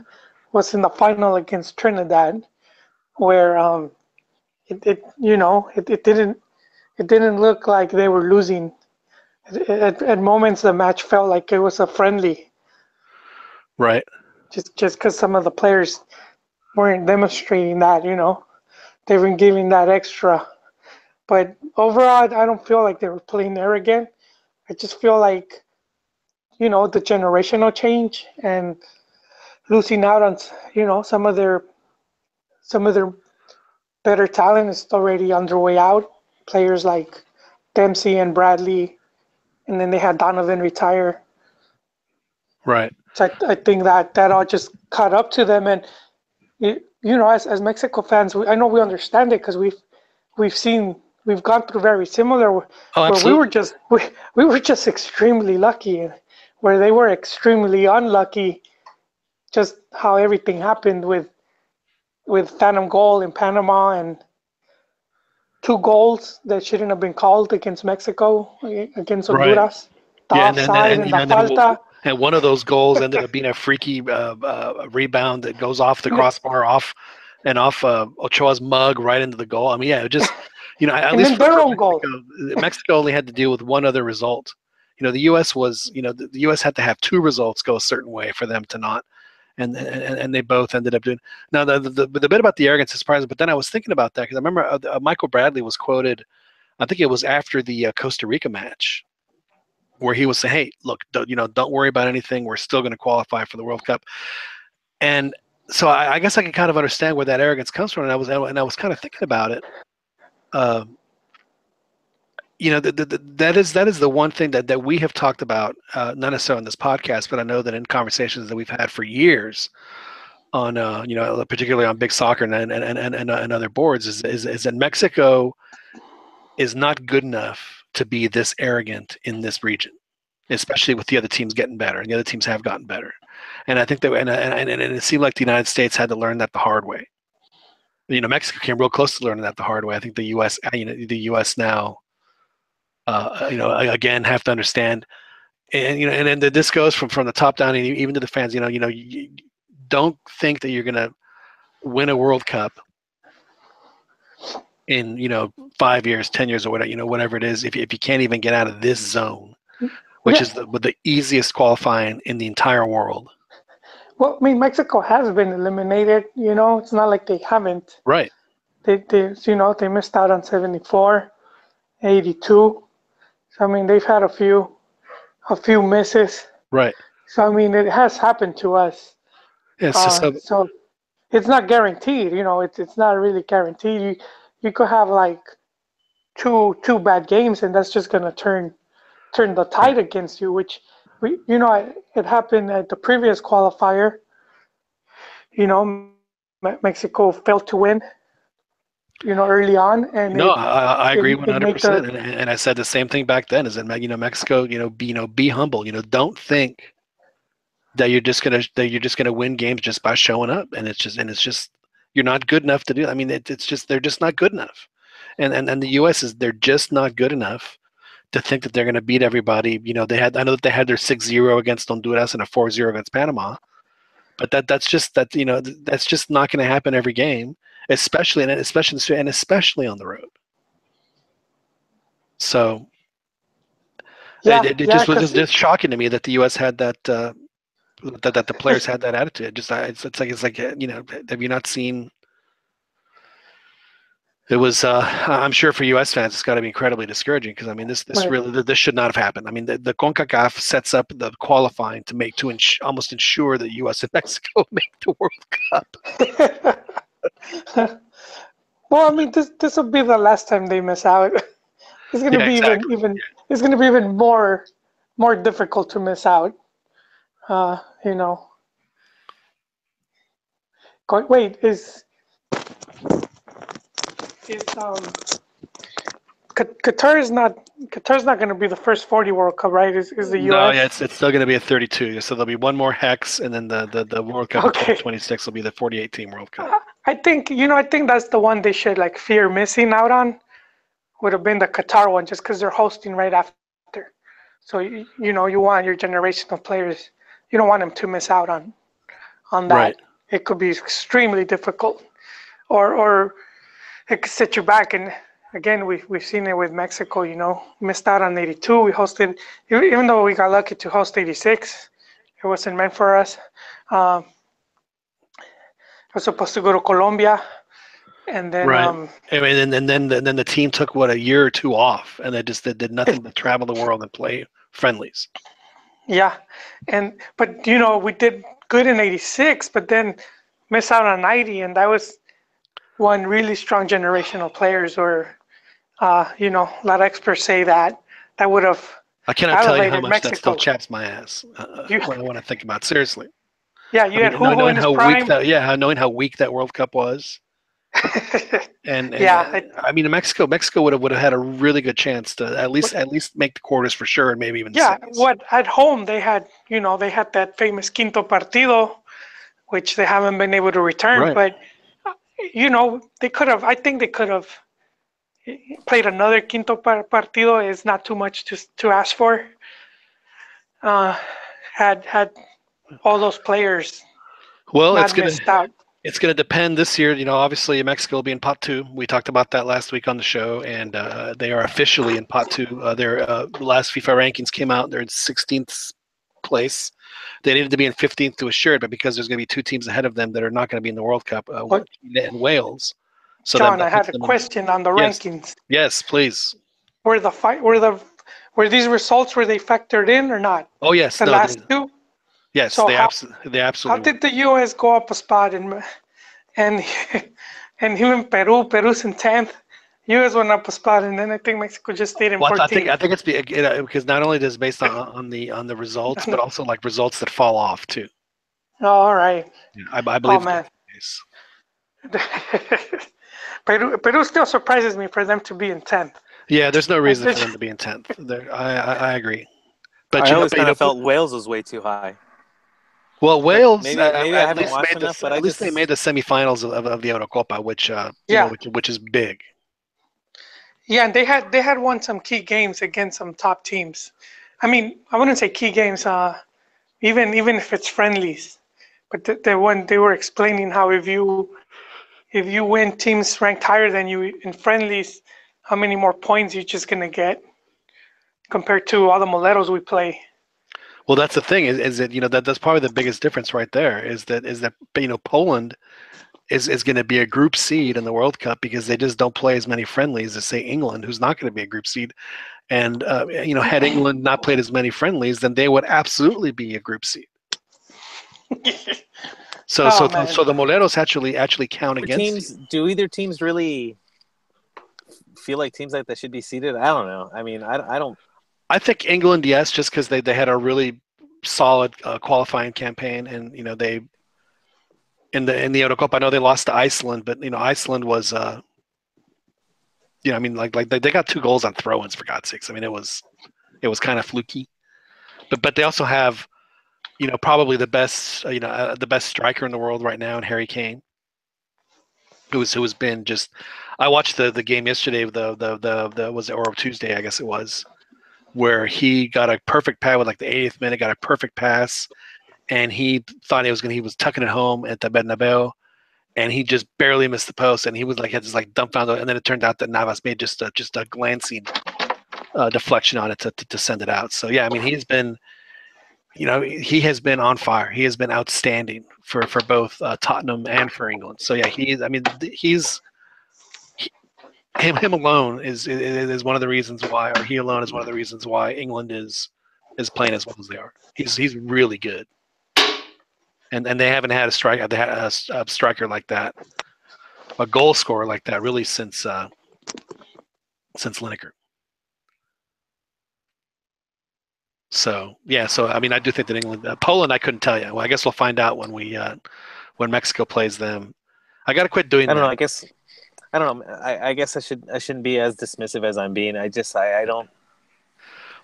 was in the final against Trinidad, where it didn't look like they were losing. At moments, the match felt like it was a friendly. Right. Just because some of the players weren't demonstrating that. They've been giving that extra. But overall, I don't feel like they were playing arrogant. I just feel like the generational change and losing out on some of their better talent is already underway out. Players like Dempsey and Bradley, and then they had Donovan retire. Right. So I think that all just caught up to them, and as Mexico fans, I know we understand it because we've gone through very similar Oh, where we absolutely. were just we were just extremely lucky, and where they were extremely unlucky. Just how everything happened with Phantom goal in Panama and two goals that shouldn't have been called against Mexico, against Right. Honduras, the Yeah, and then offside and the falta. and one of those goals ended up being a freaky rebound that goes off the crossbar, off Ochoa's mug right into the goal. I mean, yeah, it just at And least then their for own goal. Mexico only had to deal with one other result. The U.S. was the U.S. had to have two results go a certain way for them to not, and they both ended up doing. Now the bit about the arrogance is surprising, but then I was thinking about that because I remember Michael Bradley was quoted. I think it was after the Costa Rica match where he was saying, "Hey, look, don't worry about anything. We're still going to qualify for the World Cup." And so I guess I can kind of understand where that arrogance comes from. And I was kind of thinking about it. That is the one thing that we have talked about, not necessarily on this podcast, but I know that in conversations that we've had for years on, particularly on Big Soccer and other boards, is that Mexico is not good enough to be this arrogant in this region, especially with the other teams getting better, and the other teams have gotten better. And I think that, and it seemed like the United States had to learn that the hard way. Mexico came real close to learning that the hard way. I think the U.S. now, again, have to understand, and then this goes from the top down, and even to the fans. You don't think that you're going to win a World Cup in 5 years, 10 years, or whatever it is, if you can't even get out of this zone, which is the easiest qualifying in the entire world. Well, I mean, Mexico has been eliminated. It's not like they haven't. Right. They missed out on 74, 82. So I mean, they've had a few misses. Right. So I mean, it has happened to us. Yeah. So it's not guaranteed. It's not really guaranteed. You could have like two bad games, and that's just gonna turn the tide against you. Which it happened at the previous qualifier. Mexico failed to win. Early on, and No, I agree it made 100%, and I said the same thing back then. Is that Mexico, be humble. Don't think that you're just gonna win games just by showing up, and it's just you're not good enough to do. I mean, it's just they're just not good enough, and the U.S. they're just not good enough to think that they're going to beat everybody. I know that they had their 6-0 against Honduras and a 4-0 against Panama, but that's just not going to happen every game, especially on the road. So it was just shocking to me that the U.S. had that that the players had that attitude. It's like have you not seen? It was, I'm sure for U.S. fans, it's got to be incredibly discouraging because I mean, this really this should not have happened. I mean, the CONCACAF sets up the qualifying to almost ensure that U.S. and Mexico make the World Cup. Well, I mean, this will be the last time they miss out. It's going to be it's going to be even more difficult to miss out. Wait, is Qatar's not going to be the first 40 World Cup, right? Is the U.S.? No, yeah, it's still going to be a 32. So there'll be one more hex, and then the World Cup in 2026 will be the 48-team World Cup. I think that's the one they should fear missing out on. Would have been the Qatar one, just because they're hosting right after. So you want your generational players. You don't want them to miss out on that. Right. It could be extremely difficult, or it could set you back. And again, we've seen it with Mexico. Missed out on 82. We hosted, even though we got lucky to host 86. It wasn't meant for us. It was supposed to go to Colombia, and then Right. I mean, and then the team took a year or two off, and they did nothing but travel the world and play friendlies. yeah, but we did good in '86, but then missed out on '90, and that was one really strong generation of players. Or a lot of experts say that would have I cannot tell you how elevated much that still Mexico. chaps my ass You, when I think about it. Seriously. yeah, I you mean, had Hugo in knowing his how weak prime. knowing how weak that World Cup was, and Yeah, I mean, Mexico would have had a really good chance to at least make the quarters for sure, and maybe even the yeah. semis. What at home they had, they had that famous quinto partido, which they haven't been able to return. Right. But they could have. I think they could have played another quinto partido. Is not too much to ask for. Uh, had all those players Well, not missed out. it's gonna depend this year. Obviously Mexico will be in pot two. We talked about that last week on the show, and they are officially in pot two. Their last FIFA rankings came out. They're in 16th place. They needed to be in 15th to assure it, but because there's going to be two teams ahead of them that are not going to be in the World Cup, Chile and Wales. So John, I that puts had a them question on the yes, rankings. yes, please. Were these results were they factored in or not? Oh yes, The no, last two. yes, So they how absolutely did the U.S. go up a spot and and even Peru's in 10th. U.S. went up a spot, and then I think Mexico just stayed in Well, 14th. I think it's because not only does it based on the results, but also like results that fall off too. Oh, all right. Yeah, I Oh believe man. it's Peru still surprises me for them to be in 10th. yeah, there's no reason for them to be in 10th. I agree, but I always kind of felt Wales was way too high. well, Wales Maybe I haven't watched enough, but at least they made the semifinals of the Eurocopa, which Yeah. which is big. Yeah, and they had won some key games against some top teams. I mean, I wouldn't say key games, even if it's friendlies, but they were explaining how if you win teams ranked higher than you in friendlies, how many more points you're just gonna get compared to all the moleros we play. Well, that's the thing is that that's probably the biggest difference right there is that Poland is going to be a group seed in the World Cup because they just don't play as many friendlies as say England, who's not going to be a group seed. And had England not played as many friendlies, then they would absolutely be a group seed. So Oh, so the Moleros actually count against you. Do either teams really feel like teams like that should be seeded? I don't know. I mean, I don't. I think England, yes, just because they had a really solid qualifying campaign, and they in the Eurocup. I know they lost to Iceland, but Iceland was I mean like they got 2 goals on throw-ins for God's sakes. I mean it was kind of fluky, but they also have probably the best the best striker in the world right now in Harry Kane, who has been just. I watched the game yesterday, the was it, or Tuesday I guess it was, where he got a perfect pass with like the 80th minute, got a perfect pass, and he thought he was tucking it home at the Bernabeu, and he just barely missed the post, and he was like had this like dumbfounded, and then it turned out that Navas made just a glancing deflection on it to send it out. So yeah, I mean he has been on fire. He has been outstanding for both Tottenham and for England. So yeah, him alone is one of the reasons why, or he alone is one of the reasons why England is playing as well as they are. He's really good, and they haven't had a striker like that, a goal scorer like that, really since Lineker. So yeah, I mean, I do think that England, Poland, I couldn't tell you. Well, I guess we'll find out when Mexico plays them. I got to quit doing that. I don't know. I guess I shouldn't be as dismissive as I'm being. I don't.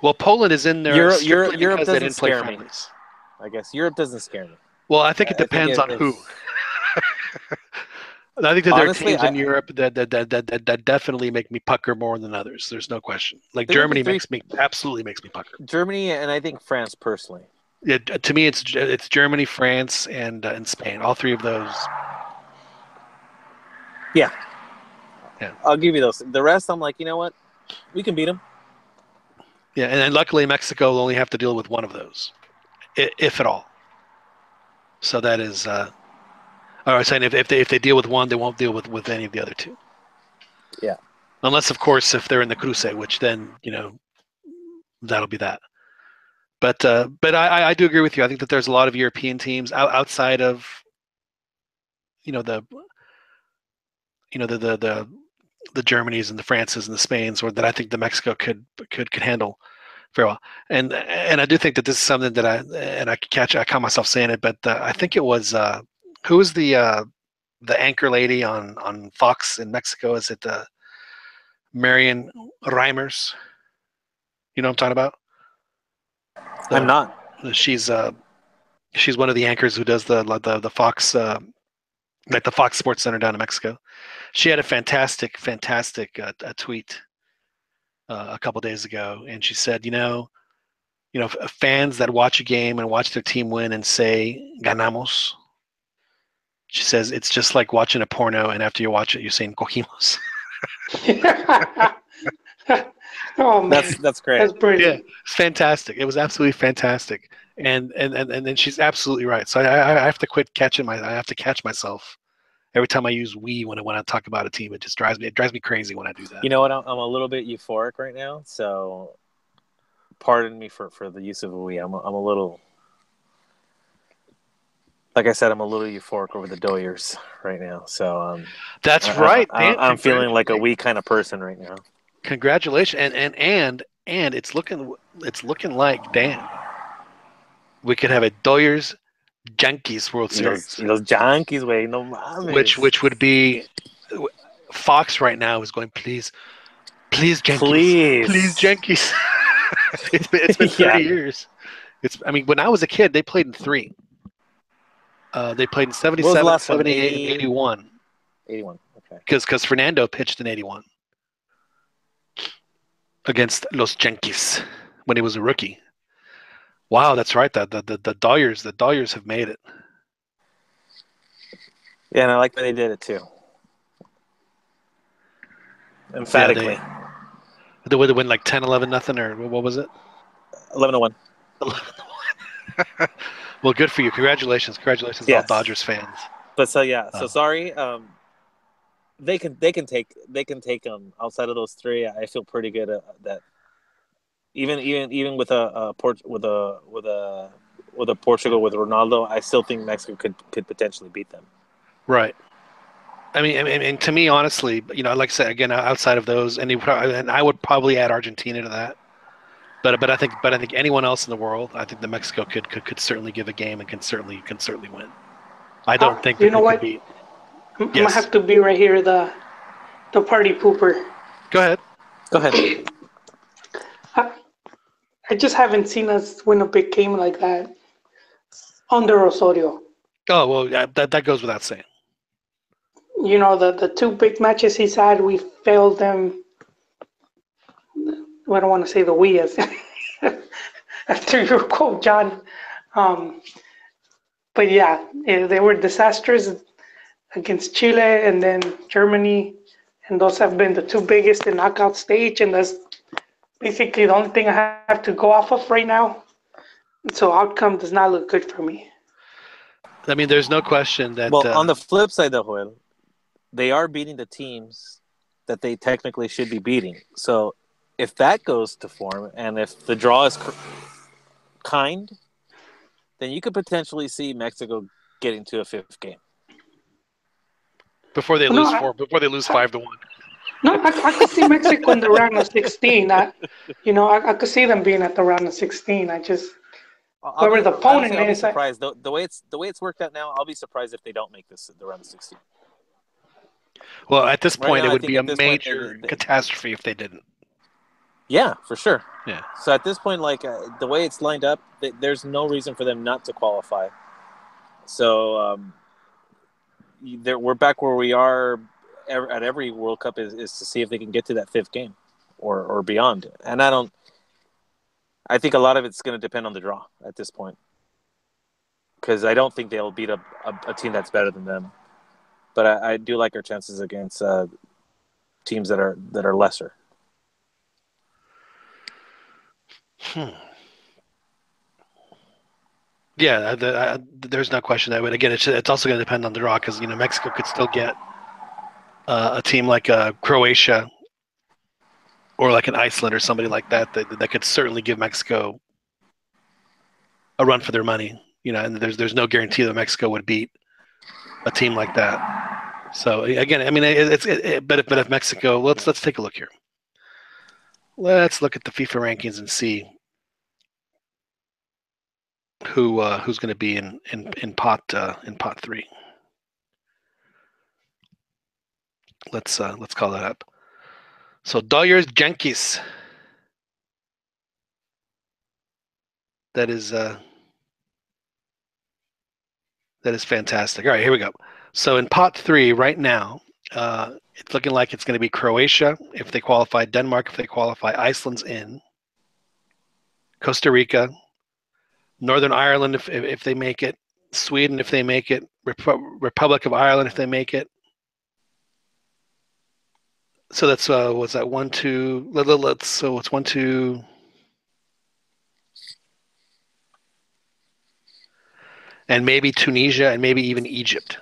Well, Poland is in there Europe because they doesn't didn't play scare friendlies. me. I guess Europe doesn't scare me. Well, I think it depends on who. I think that there are teams in Europe that definitely make me pucker more than others. There's no question. Like Germany absolutely makes me pucker. Germany and I think France personally. Yeah, to me it's Germany, France, and Spain. All 3 of those. Yeah. Yeah. I'll give you those. The rest, I'm like, you know what? We can beat them. Yeah, and luckily Mexico will only have to deal with one of those, if at all. So that is. I was saying if they deal with one, they won't deal with any of the other two. Yeah. Unless, of course, if they're in the Cruce, which then that'll be that. But I do agree with you. I think that there's a lot of European teams outside of the the Germanys and the Frances and the Spains, or that I think the Mexico could handle very well. And I do think that this is something that I caught myself saying it, but I think it was who was the anchor lady on Fox in Mexico? Is it Marion Reimers? You know what I'm talking about? I'm not. She's one of the anchors who does the Fox like the Fox Sports Center down in Mexico. She had a fantastic a tweet a couple days ago, and she said, fans that watch a game and watch their team win and say "ganamos." She says it's just like watching a porno, and after you watch it, you're saying "cogimos." Oh man, That's great. that's brilliant. Yeah, it's fantastic. It was absolutely fantastic, and then she's absolutely right. So I have to quit catching I have to catch myself every time I use "we" when I talk about a team. It just drives me crazy when I do that. You know what? I'm a little bit euphoric right now, so pardon me for the use of "we." I'm a little, like I said, I'm a little euphoric over the Doyers right now. So That's right, Dan. I'm feeling like a "we" kind of person right now. Congratulations, and it's looking like, Dan, we could have a Doyers Yankees World Series, Los Yankees, way no mames. which would be Fox right now is going, please Yankees, please Yankees. it's been 30 years. I mean, when I was a kid, they played in 3. They played in 77, 78, and 81. 81, okay. Because Fernando pitched in 81 against Los Yankees when he was a rookie. Wow, that's right. The Doyers have made it. Yeah, and I like that they did it too. Emphatically. Yeah, they would win like 10, 11, nothing, or what was it? 11-1. 11-1. Well, good for you. Congratulations, all Dodgers fans. But so sorry. They can take outside of those 3. I feel pretty good that even with a Portugal with Ronaldo, I still think Mexico could potentially beat them. Right. I mean, and to me, honestly, like I said, again, outside of those, and I would probably add Argentina to that. But I think anyone else in the world, I think that Mexico could certainly give a game and can certainly win. I don't think that you know they what? could beat. I'm gonna have to be right here, the party pooper. Go ahead. I just haven't seen us win a big game like that under Osorio. Oh well, yeah, that goes without saying. The 2 big matches he's had, we failed them. I don't want to say the we as after your quote, John. But yeah, they were disastrous against Chile and then Germany, and those have been the 2 biggest in knockout stage, and that's basically the only thing I have to go off of right now. So outcome does not look good for me. I mean, there's no question that. Well, on the flip side, though, Joel, they are beating the teams that they technically should be beating. So if that goes to form, and if the draw is kind, then you could potentially see Mexico getting to a 5th game before they lose 5-1. No, I could see Mexico in the round of 16. I could see them being at the round of 16. Whoever the opponent is, I'll be surprised. The way it's worked out now, I'll be surprised if they don't make the round of 16. Well, at this point, now, it would be a major catastrophe if they didn't. Yeah, for sure. Yeah. So at this point, the way it's lined up, there's no reason for them not to qualify. So we're back where we are at every World Cup is to see if they can get to that 5th game or beyond. And I think a lot of it's going to depend on the draw at this point, because I don't think they'll beat a team that's better than them. But I do like our chances against teams that are lesser. Yeah, there's no question that. But again, it's also going to depend on the draw because Mexico could still get a team like Croatia or like an Iceland or somebody like that could certainly give Mexico a run for their money. And there's no guarantee that Mexico would beat a team like that. So again, I mean, but if Mexico, let's take a look here. Let's look at the FIFA rankings and see who's going to be in pot 3. Let's call that up. So Dodgers Yankees. That is fantastic. All right, here we go. So in pot 3 right now, it's looking like it's going to be Croatia if they qualify, Denmark if they qualify, Iceland's in, Costa Rica, Northern Ireland if they make it, Sweden if they make it, Republic of Ireland if they make it. So that's what's that? 1, 2. So it's 1, 2. And maybe Tunisia and maybe even Egypt.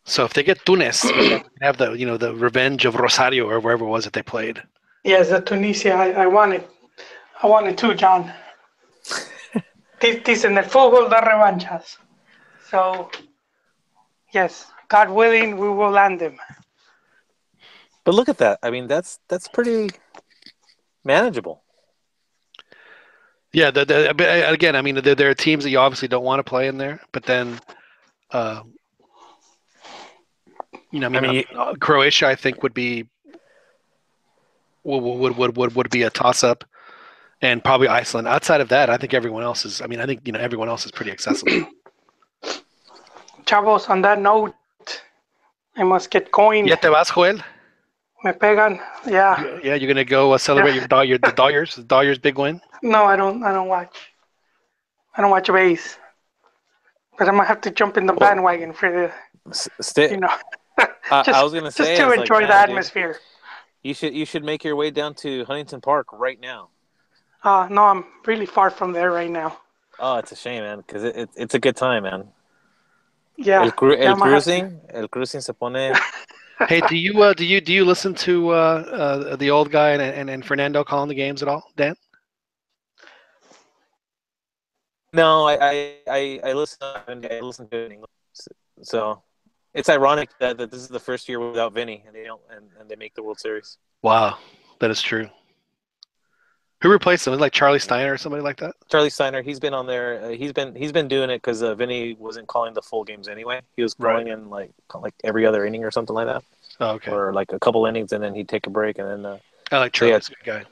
So if they get Tunis, they have the revenge of Rosario or wherever it was that they played. Yes, the Tunisia. I want it too, John. Dicen el fútbol de revanchas. So, yes, God willing, we will land them. But look at that. I mean, that's pretty manageable. Yeah, again, I mean, there are teams that you obviously don't want to play in there, but then, Croatia, I think would be a toss up, and probably Iceland. Outside of that, I think everyone else is. I mean, I think everyone else is pretty accessible. Chavos, on that note, I must get going. ¿Ya te vas, Joel? Me pegan. Yeah. Yeah, you're gonna go celebrate the Dodgers big win. No, I don't watch. I don't watch base. But I'm gonna have to jump in the bandwagon for the. I was gonna say just to enjoy the atmosphere. Dude, you should make your way down to Huntington Park right now. No, I'm really far from there right now. Oh, it's a shame, man, because it's a good time, man. Yeah. El cruising se pone. Hey, do you listen to the old guy and Fernando calling the games at all, Dan? No, I listen to it in English. So it's ironic that this is the first year without Vinny, and they make the World Series. Wow, that is true. Who replaced him? Like Charlie Steiner or somebody like that? Charlie Steiner, he's been on there. He's been doing it because Vinny wasn't calling the full games anyway. He was calling in like every other inning or something like that. Oh, okay. Or like a couple innings, and then he'd take a break, and then. I like Charlie. He's a good guy.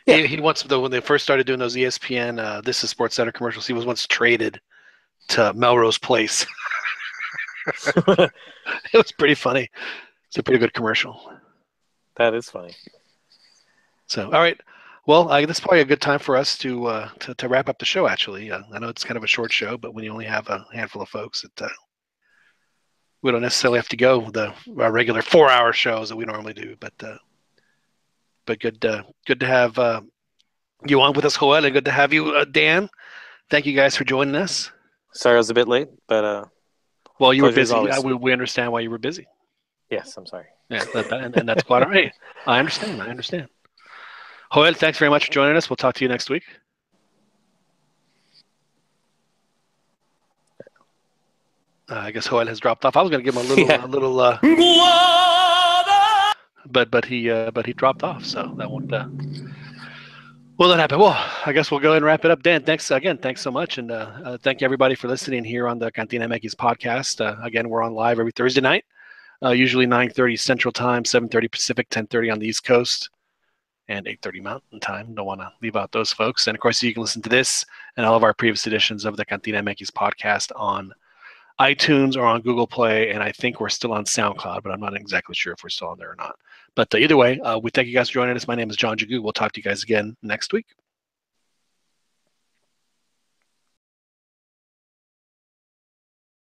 Yeah. He once, when they first started doing those ESPN This is Sports Center commercials, he was once traded to Melrose Place. It was pretty funny. It's a pretty good commercial. That is funny. So, all right. Well, this is probably a good time for us to wrap up the show, actually. I know it's kind of a short show, but when you only have a handful of folks, we don't necessarily have to go our regular 4-hour shows that we normally do. But good to have you on with us, Joel, and good to have you, Dan. Thank you guys for joining us. Sorry I was a bit late, but well, you were busy. We understand why you were busy. Yes, I'm sorry. Yeah, and that's quite all right. I understand. Joel, thanks very much for joining us. We'll talk to you next week. I guess Joel has dropped off. I was going to give him a little, but he dropped off. So that won't. Well, that happened. Well, I guess we'll go ahead and wrap it up. Dan, thanks so much, and thank you everybody for listening here on the Cantina MX podcast. Again, we're on live every Thursday night, usually 9:30 Central Time, 7:30 Pacific, 10:30 on the East Coast, and 8:30 Mountain Time. Don't want to leave out those folks. And of course, you can listen to this and all of our previous editions of the Cantina MX podcast on iTunes or on Google Play, and I think we're still on SoundCloud, but I'm not exactly sure if we're still on there or not. But either way, we thank you guys for joining us. My name is John Jagu. We'll talk to you guys again next week.